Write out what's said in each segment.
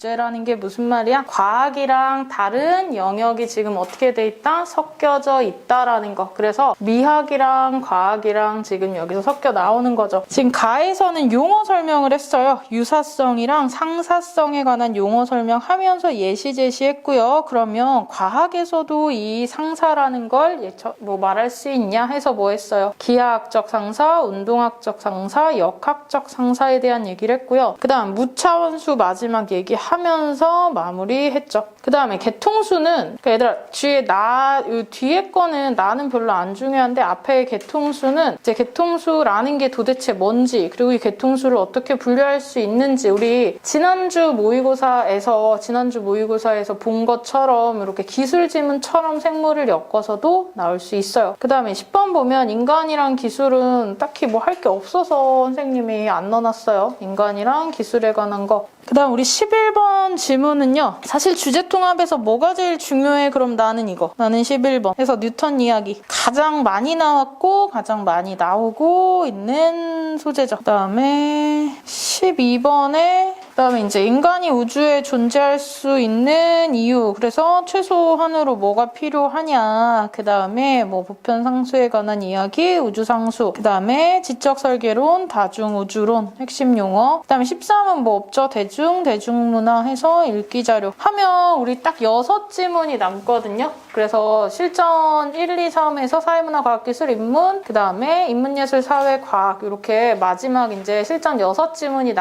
주제라는 게 무슨 말이야? 과학이랑 다른 영역이 지금 어떻게 돼 있다? 섞여져 있다라는 거. 그래서 미학이랑 과학이랑 지금 여기서 섞여 나오는 거죠. 지금 가에서는 용어 설명을 했어요. 유사성이랑 상사성에 관한 용어 설명하면서 예시 제시했고요. 그러면 과학에서도 이 상사라는 걸 뭐 말할 수 있냐 해서 뭐 했어요? 기하학적 상사, 운동학적 상사, 역학적 상사에 대한 얘기를 했고요. 그 다음 무차원수 마지막 얘기하면서 마무리했죠. 그 다음에 개통수는 얘들아 뒤에 거는 나는 별로 안 중요한데 앞에 개통수는 이제 개통수라는 게 도대체 뭔지 그리고 이 개통수를 어떻게 분류할 수 있는지 우리 지난주 모의고사에서 본 것처럼 이렇게 기술 지문처럼 생물을 엮어서도 나올 수 있어요. 그 다음에 10번 보면 인간이랑 기술은 딱히 뭐 할 게 없어서 선생님이 안 넣어놨어요. 인간이랑 기술에 관한 거. 그 다음 우리 11번 질문은요. 사실 주제통합에서 뭐가 제일 중요해? 그럼 나는 11번. 그래서 뉴턴 이야기. 가장 많이 나왔고 가장 많이 나오고 있는 소재죠. 그 다음에 12번에 그다음에 이제 인간이 우주에 존재할 수 있는 이유. 그래서 최소한으로 뭐가 필요하냐. 그다음에 뭐 보편 상수에 관한 이야기, 우주 상수. 그다음에 지적 설계론, 다중 우주론, 핵심 용어. 그다음에 13은 뭐 없죠? 대중문화 해서 읽기 자료. 하면 우리 딱 6지문이 남거든요. 그래서 실전 1, 2, 3에서 사회문화, 과학기술, 인문, 그다음에 인문예술, 사회, 과학 이렇게 마지막 이제 실전 6지문이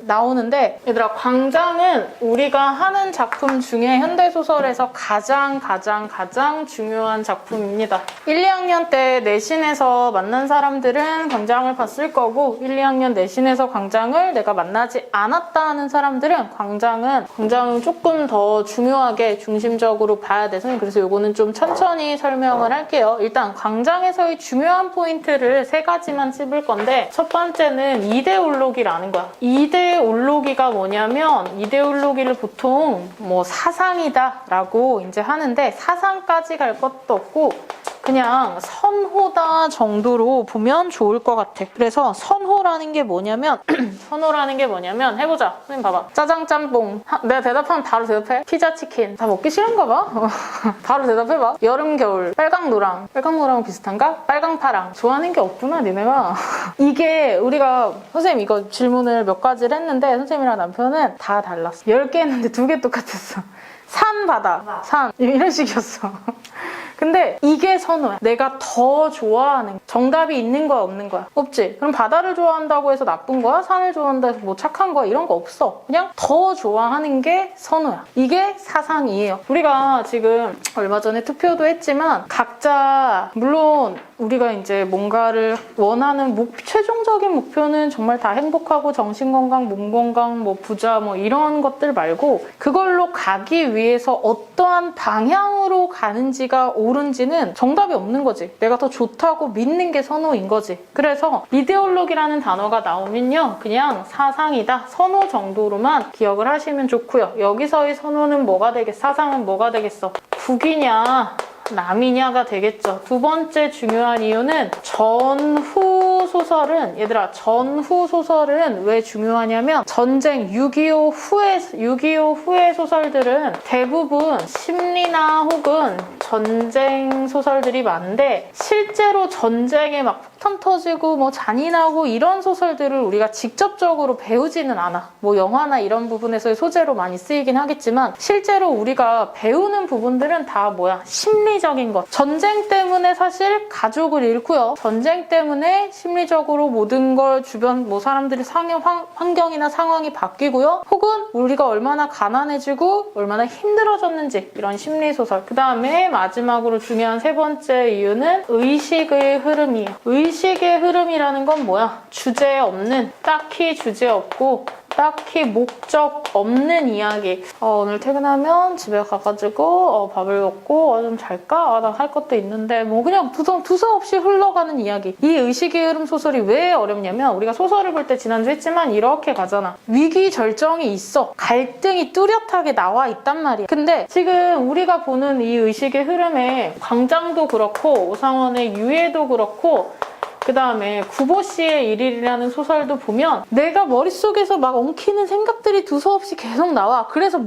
나오는데 얘들아 광장은 우리가 하는 작품 중에 현대소설에서 가장 중요한 작품입니다. 1, 2학년 때 내신에서 만난 사람들은 광장을 봤을 거고 1, 2학년 내신에서 광장을 내가 만나지 않았다 하는 사람들은 광장은 조금 더 중요하게 중심적으로 봐야 돼서 그래서 요거는 좀 천천히 설명을 할게요. 일단 광장에서의 중요한 포인트를 3가지만 찝을 건데 첫 번째는 이데올로기라는 거야. 이데올로기가 뭐냐면 이데올로기를 보통 뭐 사상이다 라고 이제 하는데 사상까지 갈 것도 없고 그냥 선호다 정도로 보면 좋을 것 같아. 그래서 선호라는 게 뭐냐면 해보자. 선생님 봐봐. 짜장 짬뽕. 내가 대답하면 바로 대답해. 피자 치킨. 다 먹기 싫은가 봐. 바로 대답해봐. 여름 겨울. 빨강 노랑. 빨강 노랑은 비슷한가? 빨강 파랑. 좋아하는 게 없구나 니네가. 이게 우리가 선생님 이거 질문을 몇 가지를 했는데 선생님이랑 남편은 다 달랐어. 10개 했는데 2개 똑같았어. 산, 바다. 산. 이런 식이었어. 근데 이게 선호야. 내가 더 좋아하는 정답이 있는 거야 없는 거야? 없지. 그럼 바다를 좋아한다고 해서 나쁜 거야? 산을 좋아한다고 해서 뭐 착한 거야? 이런 거 없어. 그냥 더 좋아하는 게 선호야. 이게 사상이에요. 우리가 지금 얼마 전에 투표도 했지만 각자 물론 우리가 이제 뭔가를 원하는 최종적인 목표는 정말 다 행복하고 정신건강, 몸건강, 뭐 부자 뭐 이런 것들 말고 그걸로 가기 위해서 어떠한 방향으로 가는지가 옳은지는 정답이 없는 거지. 내가 더 좋다고 믿는 게 선호인 거지. 그래서 이데올로기라는 단어가 나오면요. 그냥 사상이다. 선호 정도로만 기억을 하시면 좋고요. 여기서의 선호는 뭐가 되겠어? 사상은 뭐가 되겠어? 북이냐? 남이냐가 되겠죠. 두 번째 중요한 이유는 전후 소설은 왜 중요하냐면 전쟁 6.25 후의 소설들은 대부분 심리나 혹은 전쟁 소설들이 많은데 실제로 전쟁에 막 폭탄 터지고 뭐 잔인하고 이런 소설들을 우리가 직접적으로 배우지는 않아. 뭐 영화나 이런 부분에서의 소재로 많이 쓰이긴 하겠지만 실제로 우리가 배우는 부분들은 다 뭐야? 심리적인 것. 전쟁 때문에 사실 가족을 잃고요. 전쟁 때문에 심리적으로 모든 걸 주변 뭐 사람들이 환경이나 상황이 바뀌고요. 혹은 우리가 얼마나 가난해지고 얼마나 힘들어졌는지 이런 심리소설. 그 다음에 마지막으로 중요한 3번째 이유는 의식의 흐름이에요. 의식의 흐름이라는 건 뭐야? 딱히 주제 없고 딱히 목적 없는 이야기. 오늘 퇴근하면 집에 가가지고 밥을 먹고 좀 잘까? 나 할 것도 있는데 뭐 그냥 두서없이 흘러가는 이야기. 이 의식의 흐름 소설이 왜 어렵냐면 우리가 소설을 볼 때 지난주 했지만 이렇게 가잖아. 위기 절정이 있어. 갈등이 뚜렷하게 나와 있단 말이야. 근데 지금 우리가 보는 이 의식의 흐름에 광장도 그렇고 오상원의 유해도 그렇고 그 다음에 구보씨의 일일이라는 소설도 보면 내가 머릿속에서 막 엉키는 생각들이 두서없이 계속 나와. 그래서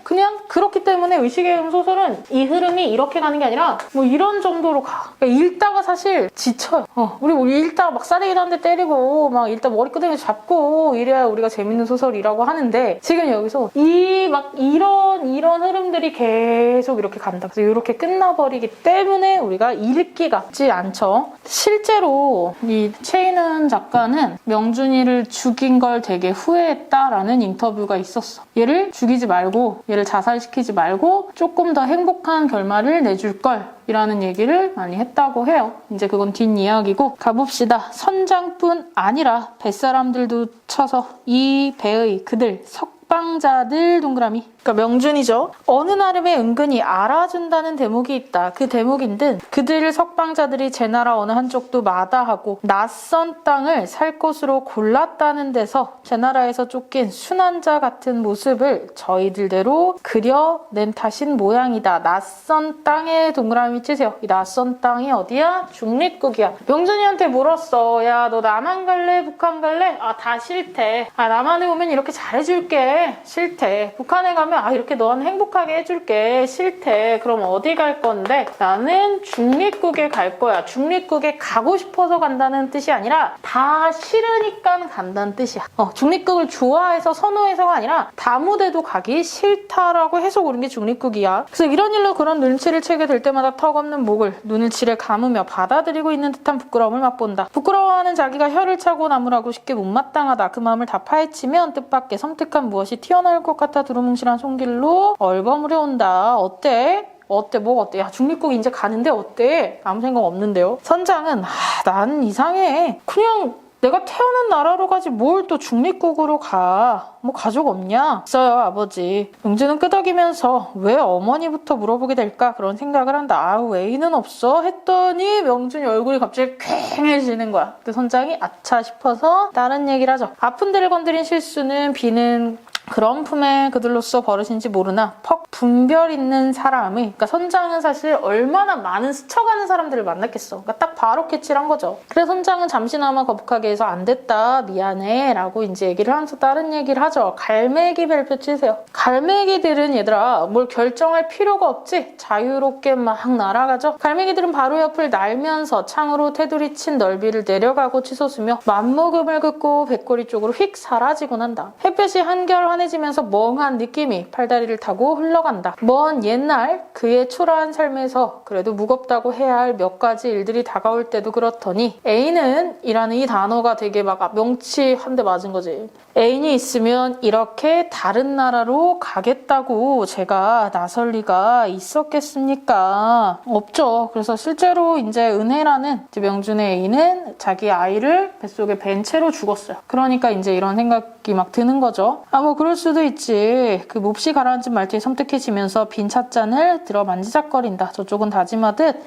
그냥 그렇기 때문에 의식의 흐름 소설은 이 흐름이 이렇게 가는 게 아니라 뭐 이런 정도로 가. 그러니까 읽다가 사실 지쳐요. 우리 뭐 읽다가 막 싸대기도 한 대 때리고 막 읽다 머리끄댕이 잡고 이래야 우리가 재밌는 소설이라고 하는데 지금 여기서 이런 흐름들이 계속 이렇게 간다. 그래서 이렇게 끝나버리기 때문에 우리가 읽기가 쉽지 않죠. 실제로 이 최인은 작가는 명준이를 죽인 걸 되게 후회했다라는 인터뷰가 있었어. 얘를 죽이지 말고 얘를 자살시키지 말고 조금 더 행복한 결말을 내줄 걸 이라는 얘기를 많이 했다고 해요. 이제 그건 뒷이야기고 가봅시다. 선장뿐 아니라 뱃사람들도 쳐서 이 배의 그들 석방자들 동그라미. 그러니까 명준이죠. 어느 나름의 은근히 알아준다는 대목이 있다. 그 대목인 듯 그들 석방자들이 제 나라 어느 한쪽도 마다하고 낯선 땅을 살 곳으로 골랐다는 데서 제 나라에서 쫓긴 순환자 같은 모습을 저희들대로 그려낸 탓인 모양이다. 낯선 땅에 동그라미 치세요. 이 낯선 땅이 어디야? 중립국이야. 명준이한테 물었어. 야, 너 남한 갈래? 북한 갈래? 아, 다 싫대. 아, 남한에 오면 이렇게 잘해줄게. 싫대. 북한에 가면 이렇게 너는 행복하게 해줄게. 싫대. 그럼 어디 갈 건데? 나는 중립국에 갈 거야. 중립국에 가고 싶어서 간다는 뜻이 아니라 다 싫으니까 간다는 뜻이야. 중립국을 좋아해서 선호해서가 아니라 다무대도 가기 싫다라고 해서 고른 게 중립국이야. 그래서 이런 일로 그런 눈치를 채게 될 때마다 턱없는 목을 눈을 칠에 감으며 받아들이고 있는 듯한 부끄러움을 맛본다. 부끄러워하는 자기가 혀를 차고 나무라고 쉽게 못마땅하다. 그 마음을 다 파헤치면 뜻밖의 섬뜩한 무엇이 튀어나올 것 같아 두루뭉실한 손길로 얼버무려 온다. 어때? 뭐가 어때? 야, 중립국 이제 가는데 어때? 아무 생각 없는데요. 선장은 난 이상해. 그냥 내가 태어난 나라로 가지 뭘 또 중립국으로 가. 뭐 가족 없냐? 있어요, 아버지. 명준은 끄덕이면서 왜 어머니부터 물어보게 될까? 그런 생각을 한다. 왜이는 없어? 했더니 명준이 얼굴이 갑자기 퀭해지는 거야. 그때 선장이 아차 싶어서 다른 얘기를 하죠. 아픈 데를 건드린 실수는 비는 그런 품에 그들로서 버릇인지 모르나 퍽 분별 있는 사람의 그러니까 선장은 사실 얼마나 많은 스쳐가는 사람들을 만났겠어. 그러니까 딱 바로 캐치를 한 거죠. 그래서 선장은 잠시나마 거북하게 해서 안 됐다 미안해 라고 이제 얘기를 하면서 다른 얘기를 하죠. 갈매기 별표 치세요. 갈매기들은 얘들아 뭘 결정할 필요가 없지. 자유롭게 막 날아가죠. 갈매기들은 바로 옆을 날면서 창으로 테두리 친 넓이를 내려가고 치솟으며 맘목음을 긋고 배꼬리 쪽으로 휙 사라지곤 한다. 햇볕이 한결 환해지면서 멍한 느낌이 팔다리를 타고 흘러간다. 먼 옛날 그의 초라한 삶에서 그래도 무겁다고 해야 할 몇 가지 일들이 다가올 때도 그렇더니 애인은 이라는 이 단어가 되게 막 명치 한 대 맞은 거지. 애인이 있으면 이렇게 다른 나라로 가겠다고 제가 나설 리가 있었겠습니까? 없죠. 그래서 실제로 이제 은혜라는 이제 명준의 애인은 자기 아이를 뱃속에 벤 채로 죽었어요. 그러니까 이제 이런 생각이 막 드는 거죠. 뭐 그럴 수도 있지. 그 몹시 가라앉은 말투에 섬뜩해지면서 빈 찻잔을 들어 만지작거린다. 저쪽은 다짐하듯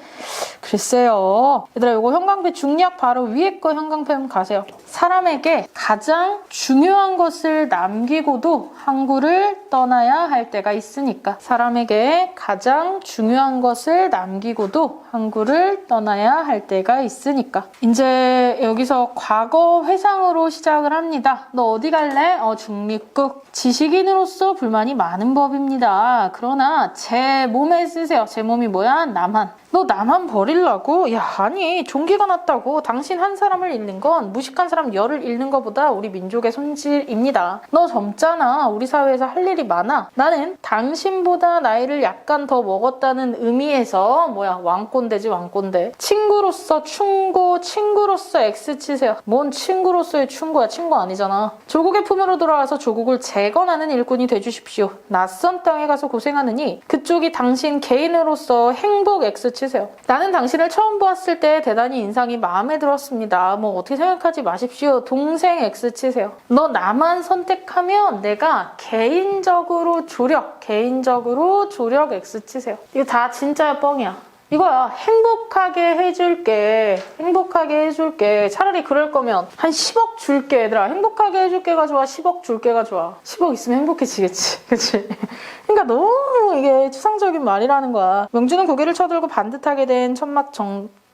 글쎄요. 얘들아 이거 형광펜 중략 바로 위에 거 형광펜 가세요. 사람에게 가장 중요한 것을 남기고도 항구를 떠나야 할 때가 있으니까. 사람에게 가장 중요한 것을 남기고도 항구를 떠나야 할 때가 있으니까. 이제 여기서 과거 회상으로 시작을 합니다. 너 어디 갈래? 중립국. 지식인으로서 불만이 많은 법입니다. 그러나 제 몸에 쓰세요. 제 몸이 뭐야? 남한. 너 남한 버리려고? 야, 아니 종기가 났다고. 당신 한 사람을 잃는 건 무식한 사람 열을 잃는 것보다 우리 민족의 손실입니다. 너 젊잖아. 우리 사회에서 할 일이 많아. 나는 당신보다 나이를 약간 더 먹었다는 의미에서 왕꼰대지 왕꼰대. 친구로서 충고, 친구로서 X 치세요. 뭔 친구로서의 충고야. 친구 아니잖아. 조국의 품으로 돌아와서 조국을 재건하는 일꾼이 돼주십시오. 낯선 땅에 가서 고생하느니 그쪽이 당신 개인으로서 행복 X 치세요. 나는 당신을 처음 보았을 때 대단히 인상이 마음에 들었습니다. 어떻게 생각하지 마십시오. 동생 X 치세요. 너 나만 선택하면 내가 개인적으로 조력 X 치세요. 이거 다 진짜야 뻥이야. 이거야. 행복하게 해줄게. 차라리 그럴 거면 한 10억 줄게. 얘들아 행복하게 해줄게가 좋아? 10억 줄게가 좋아? 10억 있으면 행복해지겠지. 그치? 그러니까 너무 이게 추상적인 말이라는 거야. 명준은 고개를 쳐들고 반듯하게 된 천막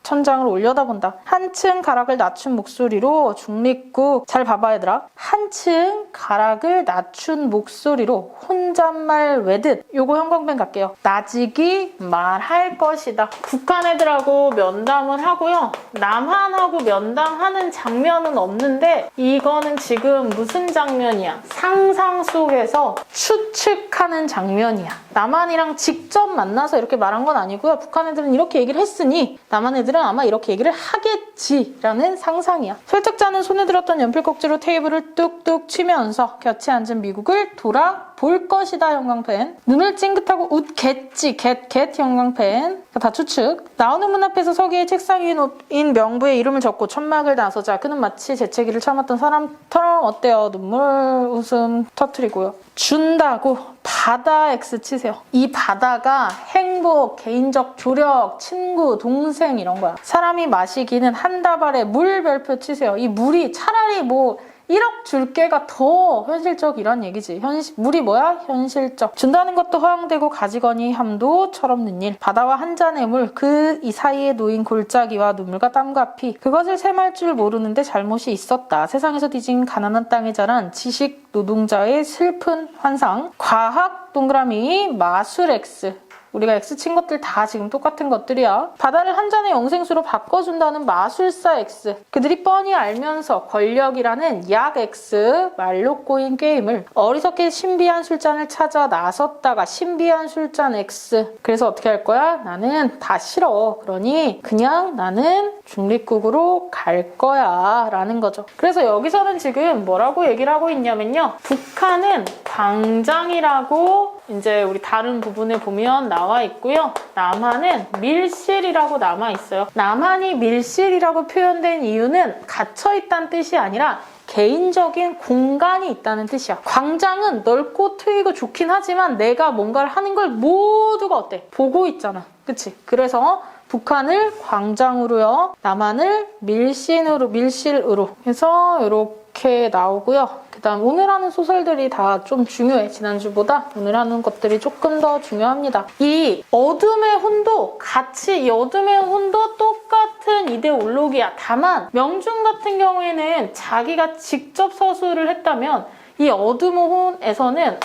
천장을 올려다본다. 한층 가락을 낮춘 목소리로 중립국 잘 봐봐 얘들아. 한층 가락을 낮춘 목소리로 혼잣말 외듯 요거 형광펜 갈게요. 나직이 말할 것이다. 북한 애들하고 면담을 하고요. 남한하고 면담하는 장면은 없는데 이거는 지금 무슨 장면이야? 상상 속에서 추측하는 장면이야. 남한이랑 직접 만나서 이렇게 말한 건 아니고요. 북한 애들은 이렇게 얘기를 했으니 남한 애들은 아마 이렇게 얘기를 하겠지라는 상상이야. 설득자는 손에 들었던 연필 꼭지로 테이블을 뚝뚝 치면서 곁에 앉은 미국을 돌아볼 것이다. 형광펜. 눈을 찡긋하고 웃겠지. 겟 형광펜. 다 추측. 나오는 문 앞에서 서기의 책상 위에 놓인 명부에 이름을 적고 천막을 나서자 그는 마치 재채기를 참았던 사람처럼 어때요? 눈물 웃음 터트리고요. 준다고 바다 X 치세요. 이 바다가 행복, 개인적 조력, 친구, 동생 이런 거야. 사람이 마시기는 한 다발의 물 별표 치세요. 이 물이 차라리 뭐 1억 줄게가 더 현실적이란 얘기지. 물이 뭐야? 현실적. 준다는 것도 허용되고 가지거니 함도 철없는 일. 바다와 한 잔의 물, 그 이 사이에 놓인 골짜기와 눈물과 땀과 피. 그것을 셈할 줄 모르는데 잘못이 있었다. 세상에서 뒤진 가난한 땅에 자란 지식 노동자의 슬픈 환상. 과학 동그라미 마술 X. 우리가 X 친 것들 다 지금 똑같은 것들이야. 바다를 한 잔의 영생수로 바꿔준다는 마술사 X. 그들이 뻔히 알면서 권력이라는 약 X 말로 꼬인 게임을 어리석게 신비한 술잔을 찾아 나섰다가 신비한 술잔 X. 그래서 어떻게 할 거야? 나는 다 싫어. 그러니 그냥 나는 중립국으로 갈 거야 라는 거죠. 그래서 여기서는 지금 뭐라고 얘기를 하고 있냐면요. 북한은 광장이라고 이제 우리 다른 부분에 보면 나와 있고요. 남한은 밀실이라고 남아 있어요. 남한이 밀실이라고 표현된 이유는 갇혀있다는 뜻이 아니라 개인적인 공간이 있다는 뜻이야. 광장은 넓고 트이고 좋긴 하지만 내가 뭔가를 하는 걸 모두가 어때? 보고 있잖아. 그치? 그래서 북한을 광장으로요. 남한을 밀실으로 해서 이렇게 나오고요. 그 다음 오늘 하는 소설들이 다 좀 중요해. 지난주보다 오늘 하는 것들이 조금 더 중요합니다. 이 어둠의 혼도 같이 이 어둠의 혼도 똑같은 이데올로기야. 다만 명중 같은 경우에는 자기가 직접 서술을 했다면 이 어둠의 혼에서는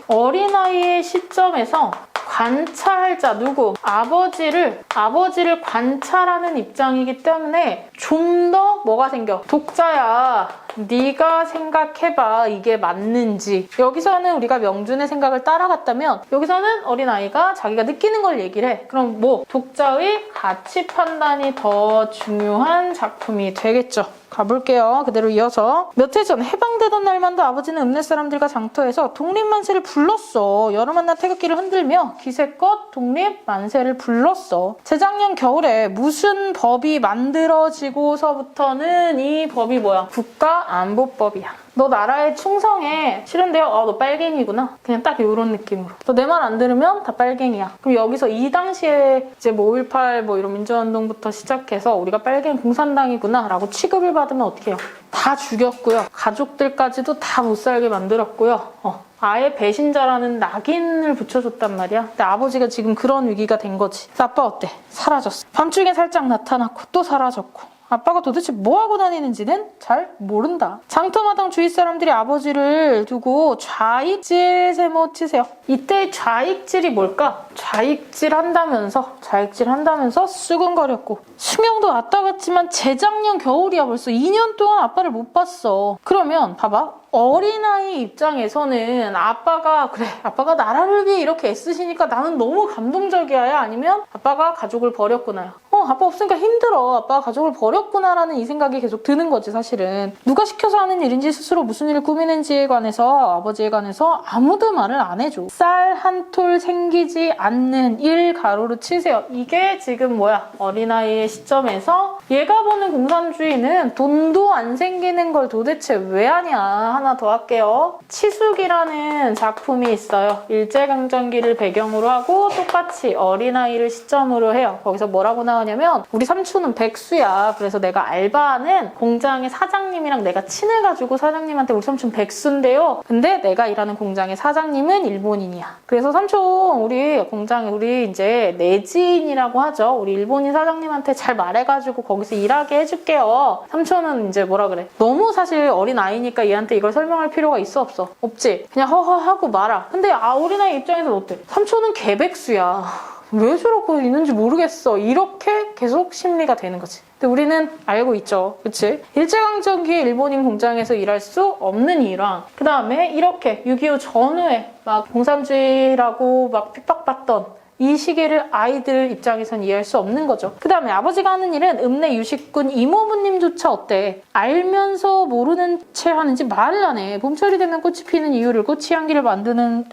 어린아이의 시점에서 관찰할 자 누구? 아버지를 관찰하는 입장이기 때문에 좀 더 뭐가 생겨? 독자야. 네가 생각해봐. 이게 맞는지. 여기서는 우리가 명준의 생각을 따라갔다면 여기서는 어린아이가 자기가 느끼는 걸 얘기를 해. 그럼 뭐 독자의 가치 판단이 더 중요한 작품이 되겠죠. 가볼게요. 그대로 이어서 몇 해 전 해방되던 날만도 아버지는 읍내 사람들과 장터에서 독립만세를 불렀어. 여름 한낮 태극기를 흔들며 기세껏 독립만세를 불렀어. 재작년 겨울에 무슨 법이 만들어지고서부터는 이 법이 뭐야? 국가안보법이야. 너 나라에 충성해. 싫은데요? 너 빨갱이구나. 그냥 딱 이런 느낌으로. 너 내 말 안 들으면 다 빨갱이야. 그럼 여기서 이 당시에 이제 뭐 5.18 뭐 이런 민주화운동부터 시작해서 우리가 빨갱이 공산당이구나 라고 취급을 받으면 어떻게 해요? 다 죽였고요. 가족들까지도 다 못 살게 만들었고요. 아예 배신자라는 낙인을 붙여줬단 말이야. 근데 아버지가 지금 그런 위기가 된 거지. 그래서 아빠 어때? 사라졌어. 밤중에 살짝 나타났고 또 사라졌고. 아빠가 도대체 뭐하고 다니는지는 잘 모른다. 장터마당 주위 사람들이 아버지를 두고 좌익질 세모 치세요. 이때 좌익질이 뭘까? 좌익질 한다면서 수근거렸고 수명도 왔다 갔지만 재작년 겨울이야. 벌써 2년 동안 아빠를 못 봤어. 그러면 봐봐. 어린아이 입장에서는 아빠가 나라를 위해 이렇게 애쓰시니까 나는 너무 감동적이야. 아니면 아빠가 가족을 버렸구나요. 아빠 없으니까 힘들어. 아빠가 가족을 버렸구나라는 이 생각이 계속 드는 거지 사실은. 누가 시켜서 하는 일인지 스스로 무슨 일을 꾸미는지에 관해서 아버지에 관해서 아무도 말을 안 해줘. 쌀 한 톨 생기지 않는 일 가로로 치세요. 이게 지금 뭐야? 어린아이의 시점에서 얘가 보는 공산주의는 돈도 안 생기는 걸 도대체 왜 하냐. 하나 더 할게요. 치숙이라는 작품이 있어요. 일제강점기를 배경으로 하고 똑같이 어린아이를 시점으로 해요. 거기서 뭐라고 나오냐면 우리 삼촌은 백수야. 그래서 내가 알바하는 공장의 사장님이랑 내가 친해가지고 사장님한테 우리 삼촌 백수인데요. 근데 내가 일하는 공장의 사장님은 일본인이야. 그래서 삼촌 우리 공장에 우리 이제 내지인이라고 하죠. 우리 일본인 사장님한테 잘 말해가지고 거기서 일하게 해줄게요. 삼촌은 이제 뭐라 그래. 너무 사실 어린아이니까 얘한테 이걸 설명할 필요가 있어 없어? 없지. 그냥 허허하고 말아. 근데 어린아이 입장에서는 어때? 삼촌은 개백수야. 왜 저러고 있는지 모르겠어. 이렇게 계속 심리가 되는 거지. 근데 우리는 알고 있죠. 그치? 일제강점기에 일본인 공장에서 일할 수 없는 이유랑 그 다음에 이렇게 6.25 전후에 막 공산주의라고 막 핍박받던 이 시기를 아이들 입장에선 이해할 수 없는 거죠. 그 다음에 아버지가 하는 일은 읍내 유식군 이모부님조차 어때? 알면서 모르는 채 하는지 말을 안 해. 봄철이 되면 꽃이 피는 이유를 꽃이 향기를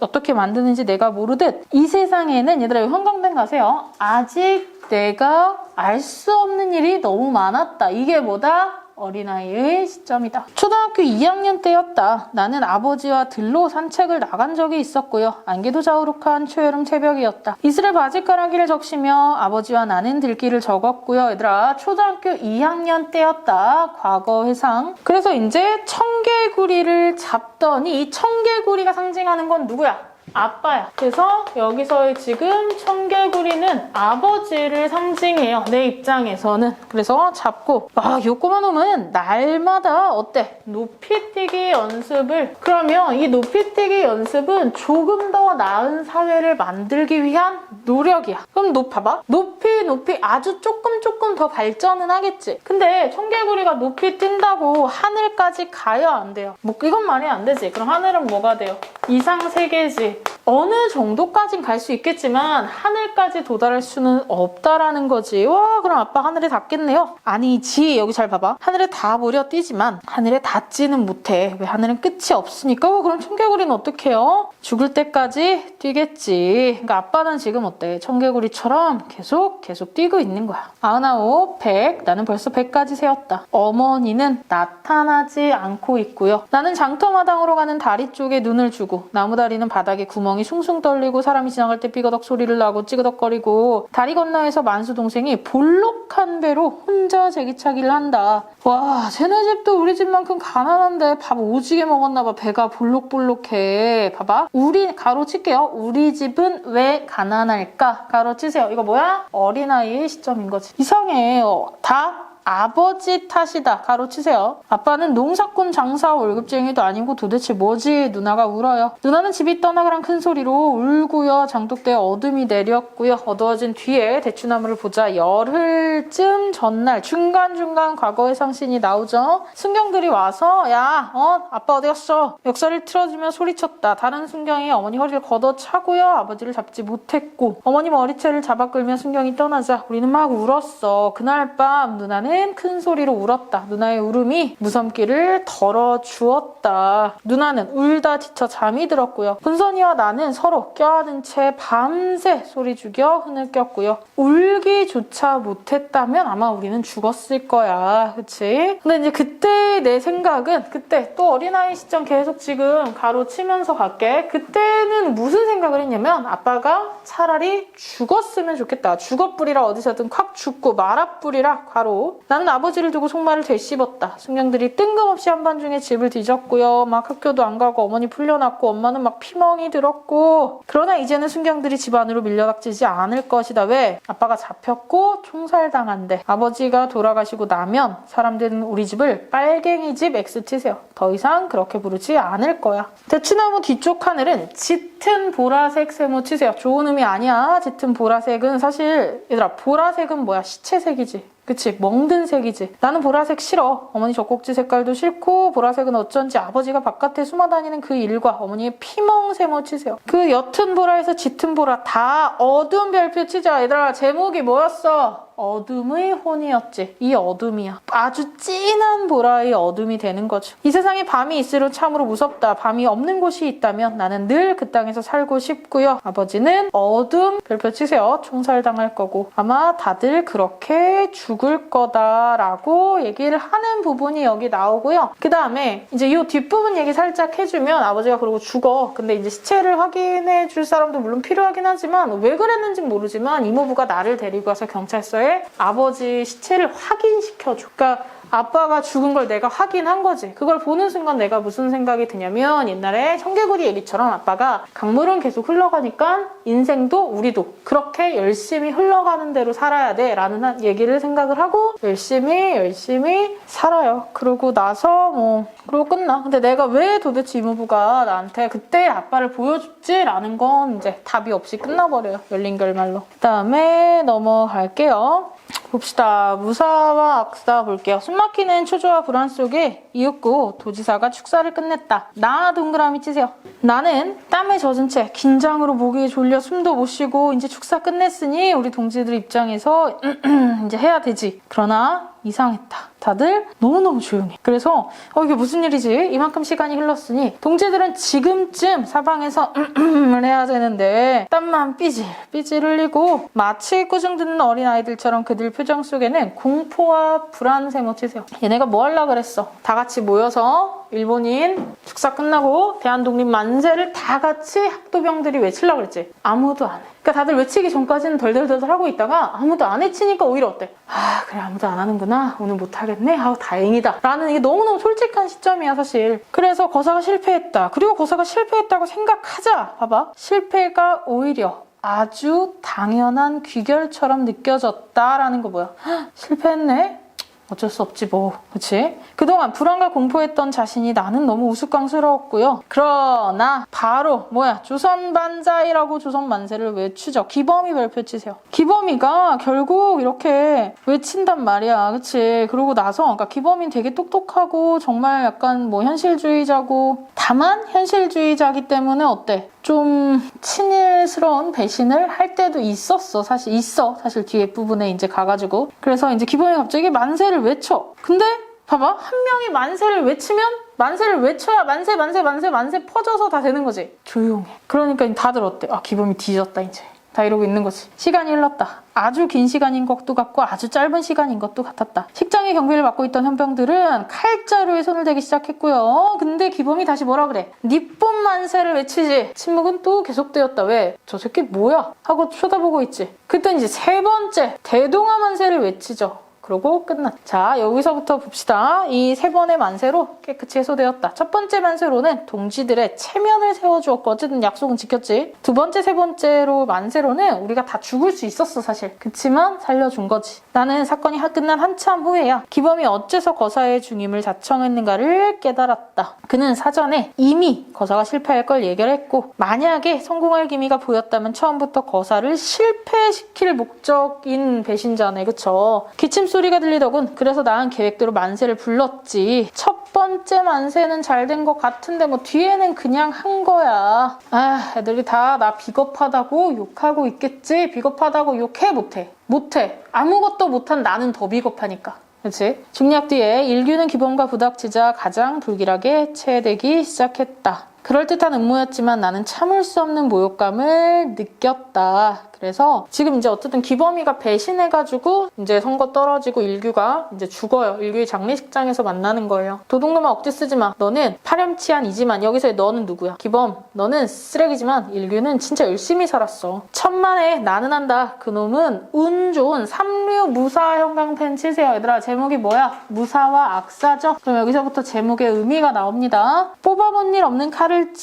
어떻게 만드는지 내가 모르듯 이 세상에는 얘들아 이거 형광등 가세요. 아직 내가 알 수 없는 일이 너무 많았다. 이게 뭐다? 어린아이의 시점이다. 초등학교 2학년 때였다. 나는 아버지와 들로 산책을 나간 적이 있었고요. 안개도 자우룩한 초여름 새벽이었다. 이슬에 바짓가락이를 적시며 아버지와 나는 들길을 적었고요. 얘들아 초등학교 2학년 때였다. 과거 회상. 그래서 이제 청개구리를 잡더니 이 청개구리가 상징하는 건 누구야? 아빠야. 그래서 여기서의 지금 청개구리는 아버지를 상징해요. 내 입장에서는. 그래서 잡고 요 꼬마 놈은 날마다 어때? 높이뛰기 연습을. 그러면 이 높이뛰기 연습은 조금 더 나은 사회를 만들기 위한 노력이야. 그럼 봐봐. 높이 아주 조금 더 발전은 하겠지. 근데 청개구리가 높이 뛴다고 하늘까지 가야 안 돼요. 이건 말이 안 되지. 그럼 하늘은 뭐가 돼요? 이상 세계지. 어느 정도까진 갈 수 있겠지만 하늘까지 도달할 수는 없다라는 거지. 와 그럼 아빠 하늘에 닿겠네요? 아니지. 여기 잘 봐봐. 하늘에 닿아보려 뛰지만 하늘에 닿지는 못해. 왜? 하늘은 끝이 없으니까. 그럼 청개구리는 어떻게 해요? 죽을 때까지 뛰겠지. 그러니까 아빠는 지금 어때? 청개구리처럼 계속 뛰고 있는 거야. 99, 100. 나는 벌써 100까지 세웠다. 어머니는 나타나지 않고 있고요. 나는 장터마당으로 가는 다리 쪽에 눈을 주고 나무다리는 바닥에 구멍이 숭숭 떨리고 사람이 지나갈 때 삐거덕 소리를 나고 찌그덕거리고 다리 건너에서 만수 동생이 볼록한 배로 혼자 제기차기를 한다. 와 쟤네 집도 우리 집만큼 가난한데 밥 오지게 먹었나 봐. 배가 볼록볼록해. 봐봐. 가로 칠게요. 우리 집은 왜 가난할까? 가로 치세요. 이거 뭐야? 어린아이의 시점인 거지. 이상해. 다 아버지 탓이다. 가로 치세요. 아빠는 농사꾼 장사 월급쟁이도 아니고 도대체 뭐지? 누나가 울어요. 누나는 집이 떠나가란 큰 소리로 울고요. 장독대에 어둠이 내렸고요. 어두워진 뒤에 대추나무를 보자 열흘쯤 전날 중간중간 과거의 상신이 나오죠. 순경들이 와서 야 아빠 어디 갔어? 역사를 틀어주며 소리쳤다. 다른 순경이 어머니 허리를 걷어차고요. 아버지를 잡지 못했고 어머니 머리채를 잡아 끌며 순경이 떠나자 우리는 막 울었어. 그날 밤 누나는 큰 소리로 울었다. 누나의 울음이 무섬기를 덜어주었다. 누나는 울다 지쳐 잠이 들었고요. 분선이와 나는 서로 껴안은 채 밤새 소리 죽여 흐느꼈고요. 울기조차 못했다면 아마 우리는 죽었을 거야. 그치? 근데 이제 그때 내 생각은 그때 또 어린아이 시점 계속 지금 가로치면서 갈게. 그때는 무슨 생각을 했냐면 아빠가 차라리 죽었으면 좋겠다. 죽어뿌리라 어디서든 콱 죽고 말아뿌리라 가로. 나는 아버지를 두고 속말을 되씹었다. 순경들이 뜬금없이 한밤중에 집을 뒤졌고요. 막 학교도 안 가고 어머니 풀려났고 엄마는 막 피멍이 들었고 그러나 이제는 순경들이 집 안으로 밀려닥치지 않을 것이다. 왜? 아빠가 잡혔고 총살당한대. 아버지가 돌아가시고 나면 사람들은 우리 집을 빨갱이 집 X 치세요. 더 이상 그렇게 부르지 않을 거야. 대추나무 뒤쪽 하늘은 짙은 보라색 세모 치세요. 좋은 의미 아니야. 짙은 보라색은 사실 얘들아 보라색은 뭐야? 시체색이지. 그치? 멍든 색이지. 나는 보라색 싫어. 어머니 젖꼭지 색깔도 싫고 보라색은 어쩐지 아버지가 바깥에 숨어다니는 그 일과 어머니의 피멍 세모 치세요. 그 옅은 보라에서 짙은 보라 다 어두운 별표 치자. 얘들아 제목이 뭐였어? 어둠의 혼이었지. 이 어둠이야. 아주 진한 보라의 어둠이 되는 거죠. 이 세상에 밤이 있으려 참으로 무섭다. 밤이 없는 곳이 있다면 나는 늘 그 땅에서 살고 싶고요. 아버지는 어둠 별표 치세요. 총살당할 거고 아마 다들 그렇게 죽을 거다라고 얘기를 하는 부분이 여기 나오고요. 그 다음에 이제 이 뒷부분 얘기 살짝 해주면 아버지가 그러고 죽어. 근데 이제 시체를 확인해 줄 사람도 물론 필요하긴 하지만 왜 그랬는지 모르지만 이모부가 나를 데리고 와서 경찰서에 아버지 시체를 확인시켜줘. 그러니까 아빠가 죽은 걸 내가 확인한 거지. 그걸 보는 순간 내가 무슨 생각이 드냐면 옛날에 청개구리 얘기처럼 아빠가 강물은 계속 흘러가니까 인생도 우리도 그렇게 열심히 흘러가는 대로 살아야 돼 라는 얘기를 생각을 하고 열심히 살아요. 그러고 나서 그러고 끝나. 근데 내가 왜 도대체 이모부가 나한테 그때 아빠를 보여줬지? 라는 건 이제 답이 없이 끝나버려요. 열린 결말로. 그 다음에 넘어갈게요. 봅시다. 무사와 악사 볼게요. 숨막히는 초조와 불안 속에 이윽고 도지사가 축사를 끝냈다. 나 동그라미 치세요. 나는 땀에 젖은 채 긴장으로 목이 졸려 숨도 못 쉬고 이제 축사 끝냈으니 우리 동지들 입장에서 이제 해야 되지. 그러나 이상했다. 다들 너무너무 조용해. 그래서 이게 무슨 일이지? 이만큼 시간이 흘렀으니 동지들은 지금쯤 사방에서 을 해야 되는데 땀만 삐질 흘리고 마치 꾸중 듣는 어린아이들처럼 그들 표정 속에는 공포와 불안 세모 치세요. 얘네가 뭐 하려고 그랬어? 다 같이 모여서 일본인 축사 끝나고 대한독립 만세를 다 같이 학도병들이 외치려고 그랬지. 아무도 안 해. 그러니까 다들 외치기 전까지는 덜덜덜 하고 있다가 아무도 안 외치니까 오히려 어때? 그래 아무도 안 하는구나. 오늘 못하겠네. 다행이다. 라는 이게 너무너무 솔직한 시점이야 사실. 그래서 거사가 실패했다. 그리고 거사가 실패했다고 생각하자. 봐봐. 실패가 오히려 아주 당연한 귀결처럼 느껴졌다라는 거 뭐야? 실패했네? 어쩔 수 없지 뭐. 그치? 그동안 불안과 공포했던 자신이 나는 너무 우스꽝스러웠고요. 그러나 바로 조선 반자이라고 조선 만세를 외치죠. 기범이 별표 치세요. 기범이가 결국 이렇게 외친단 말이야. 그치? 그러고 나서 그러니까 기범이는 되게 똑똑하고 정말 약간 현실주의자고 다만 현실주의자기 때문에 어때? 좀 친일스러운 배신을 할 때도 있었어. 사실 뒤에 부분에 이제 가가지고. 그래서 이제 기범이 갑자기 만세를 외쳐. 근데 봐봐. 한 명이 만세를 외치면 만세를 외쳐야 만세 퍼져서 다 되는 거지. 조용해. 그러니까 다들 어때? 기범이 뒤졌다 이제. 다 이러고 있는 거지. 시간이 흘렀다. 아주 긴 시간인 것도 같고 아주 짧은 시간인 것도 같았다. 식장의 경비를 맡고 있던 현병들은 칼자루에 손을 대기 시작했고요. 근데 기범이 다시 뭐라 그래? 니폰 만세를 외치지. 침묵은 또 계속되었다. 왜? 저 새끼 뭐야? 하고 쳐다보고 있지. 그땐 이제 세 번째 대동아 만세를 외치죠. 그러고 끝났다. 자, 여기서부터 봅시다. 이 세 번의 만세로 깨끗이 해소되었다. 첫 번째 만세로는 동지들의 체면을 세워주었고 어쨌든 약속은 지켰지. 두 번째, 세 번째로 만세로는 우리가 다 죽을 수 있었어 사실. 그치만 살려준 거지. 나는 사건이 끝난 한참 후에야 기범이 어째서 거사의 중임을 자청했는가를 깨달았다. 그는 사전에 이미 거사가 실패할 걸 예견했고 만약에 성공할 기미가 보였다면 처음부터 거사를 실패시킬 목적인 배신자네. 그쵸? 기침 소리가 들리더군. 그래서 나은 계획대로 만세를 불렀지. 첫 번째 만세는 잘 된 것 같은데 뒤에는 그냥 한 거야. 애들이 다 나 비겁하다고 욕하고 있겠지. 비겁하다고 욕해? 못해. 아무것도 못한 나는 더 비겁하니까. 그렇지? 중략 뒤에 일규는 기범과 부닥치자 가장 불길하게 체되기 시작했다. 그럴듯한 음모였지만 나는 참을 수 없는 모욕감을 느꼈다. 그래서 지금 이제 어쨌든 기범이가 배신해가지고 이제 선거 떨어지고 일규가 이제 죽어요. 일규의 장례식장에서 만나는 거예요. 도둑놈아 억지 쓰지 마. 너는 파렴치한이지만 여기서의 너는 누구야? 기범, 너는 쓰레기지만 일규는 진짜 열심히 살았어. 천만에 나는 한다. 그놈은 운 좋은 삼류 무사 형광펜 치세요. 얘들아 제목이 뭐야? 무사와 악사죠? 그럼 여기서부터 제목의 의미가 나옵니다. 뽑아본 일 없는 칼을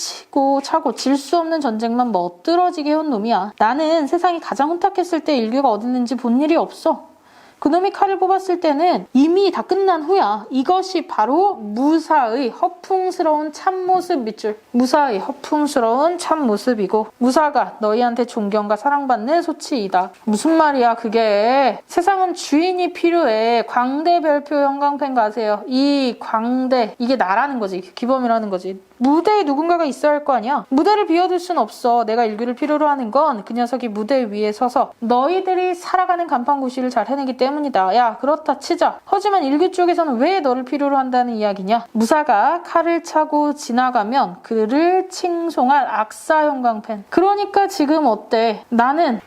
차고 질 수 없는 전쟁만 멋들어지게 해온 놈이야. 나는 세상이 가장 혼탁했을 때 일규가 어딨는지 본 일이 없어. 그놈이 칼을 뽑았을 때는 이미 다 끝난 후야. 이것이 바로 무사의 허풍스러운 참모습 밑줄. 무사의 허풍스러운 참모습이고 무사가 너희한테 존경과 사랑받는 소치이다. 무슨 말이야 그게. 세상은 주인이 필요해. 광대 별표 형광펜 가세요. 이 광대 이게 나라는 거지. 기범이라는 거지. 무대에 누군가가 있어야 할 거 아니야. 무대를 비워둘 순 없어. 내가 일규를 필요로 하는 건 그 녀석이 무대 위에 서서 너희들이 살아가는 간판구실을 잘 해내기 때문이다. 야, 그렇다 치자. 하지만 일규 쪽에서는 왜 너를 필요로 한다는 이야기냐. 무사가 칼을 차고 지나가면 그를 칭송할 악사 형광펜. 그러니까 지금 어때? 나는